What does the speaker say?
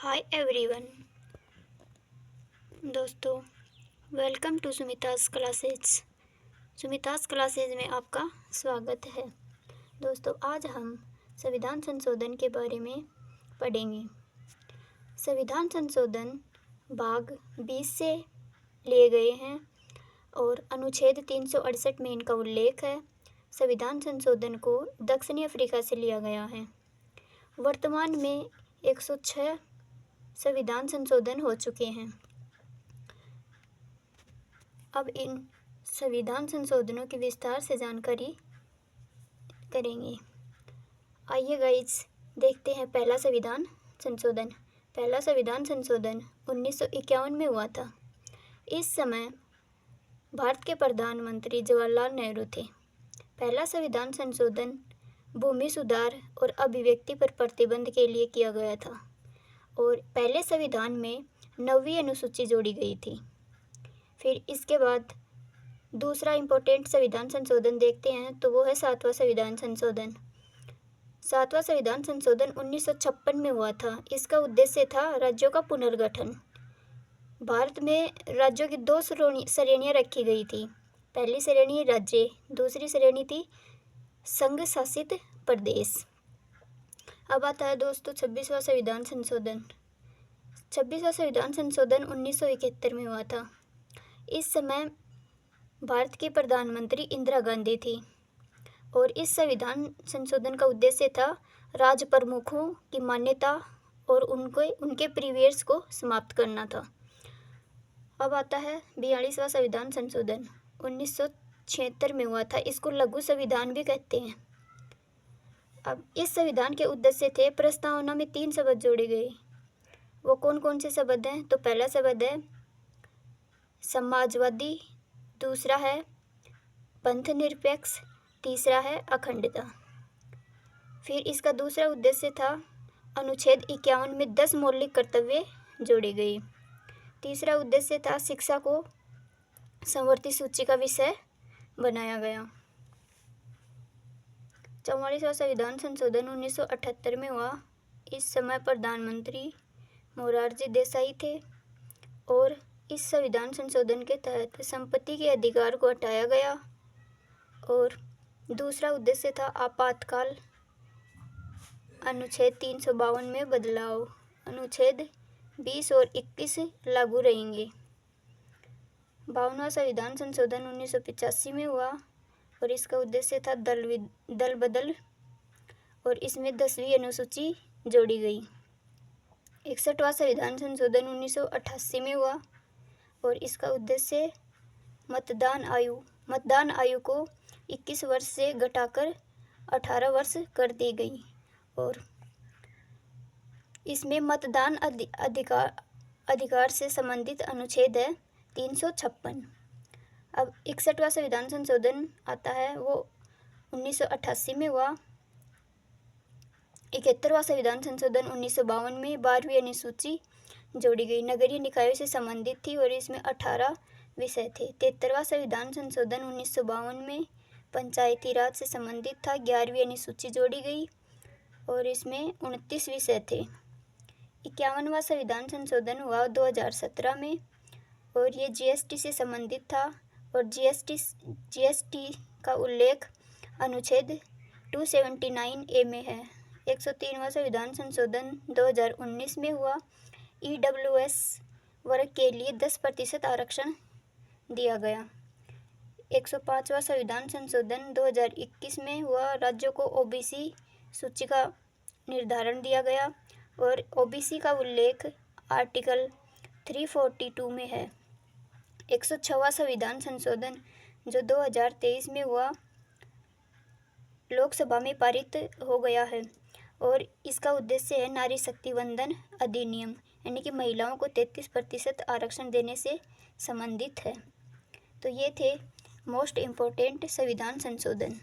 Hi everyone दोस्तों, welcome to सुमितास classes में आपका स्वागत है। दोस्तों, आज हम संविधान संशोधन के बारे में पढ़ेंगे। संविधान संशोधन भाग 20 से लिए गए हैं और अनुच्छेद 368 में इनका उल्लेख है। संविधान संशोधन को दक्षिणी अफ्रीका से लिया गया है। वर्तमान में 106 संविधान संशोधन हो चुके हैं। अब इन संविधान संशोधनों की विस्तार से जानकारी करेंगे। आइए गाइस, देखते हैं पहला संविधान संशोधन। पहला संविधान संशोधन 1951 में हुआ था। इस समय भारत के प्रधानमंत्री जवाहरलाल नेहरू थे। पहला संविधान संशोधन भूमि सुधार और अभिव्यक्ति पर प्रतिबंध के लिए किया गया था और पहले संविधान में 9वीं अनुसूची जोड़ी गई थी। फिर इसके बाद दूसरा इम्पोर्टेंट संविधान संशोधन देखते हैं तो वो है 7वां संविधान संशोधन। 7वां संविधान संशोधन 1956 में हुआ था। इसका उद्देश्य था राज्यों का पुनर्गठन। भारत में राज्यों की 2 श्रेणियाँ रखी गई थी। पहली श्रेणी राज्य, दूसरी श्रेणी थी संघ शासित प्रदेश। अब आता है दोस्तों 26वां संविधान संशोधन। 26वां संविधान संशोधन 1971 में हुआ था। इस समय भारत की प्रधानमंत्री इंदिरा गांधी थी और इस संविधान संशोधन का उद्देश्य था राज्य प्रमुखों की मान्यता और उनके प्रिविलेज को समाप्त करना था। अब आता है 42वां संविधान संशोधन 1976 में हुआ था। इसको लघु संविधान भी कहते हैं। अब इस संविधान के उद्देश्य थे, प्रस्तावना में 3 शब्द जोड़े गए। वो कौन कौन से शब्द हैं? तो पहला शब्द है समाजवादी, दूसरा है पंथ निरपेक्ष, तीसरा है अखंडता। फिर इसका दूसरा उद्देश्य था अनुच्छेद 51 में 10 मौलिक कर्तव्य जोड़े गए। तीसरा उद्देश्य था शिक्षा को समवर्ती सूची का विषय बनाया गया। 44वां संविधान संशोधन 1978 में हुआ। इस समय प्रधानमंत्री मोरारजी देसाई थे और इस संविधान संशोधन के तहत संपत्ति के अधिकार को हटाया गया और दूसरा उद्देश्य था आपातकाल। अनुच्छेद 352 में बदलाव। अनुच्छेद 20 और 21 लागू रहेंगे। 52वां संविधान संशोधन 1985 में हुआ और इसका उद्देश्य था दल बदल और इसमें 10वीं अनुसूची जोड़ी गई। 61वां संविधान संशोधन 1988 में हुआ और इसका उद्देश्य मतदान आयु को 21 वर्ष से घटाकर 18 वर्ष कर दी गई और इसमें मतदान अधिकार से संबंधित अनुच्छेद है 356। अब 61वां संविधान संशोधन आता है, वो 1988 में हुआ। 71वां संविधान संशोधन 1952 में 12वीं अनुसूची जोड़ी गई, नगरीय निकायों से संबंधित थी और इसमें 18 विषय थे। 73वां संविधान संशोधन 1952 में पंचायती राज से संबंधित था, 11वीं अनुसूची जोड़ी गई और इसमें 29 विषय थे। 51वां संविधान संशोधन हुआ 2017 में और ये जीएसटी से संबंधित था और जीएसटी का उल्लेख अनुच्छेद 279A में है। 103वां संविधान संशोधन 2019 में हुआ। EWS वर्ग के लिए 10% आरक्षण दिया गया। 105वां संविधान संशोधन 2021 में हुआ। राज्यों को ओबीसी सूची का निर्धारण दिया गया और ओबीसी का उल्लेख आर्टिकल 342 में है। 106वां संविधान संशोधन जो 2023 में हुआ, लोकसभा में पारित हो गया है और इसका उद्देश्य है नारी शक्ति वंदन अधिनियम, यानी कि महिलाओं को 33% आरक्षण देने से संबंधित है। तो ये थे मोस्ट इम्पोर्टेंट संविधान संशोधन।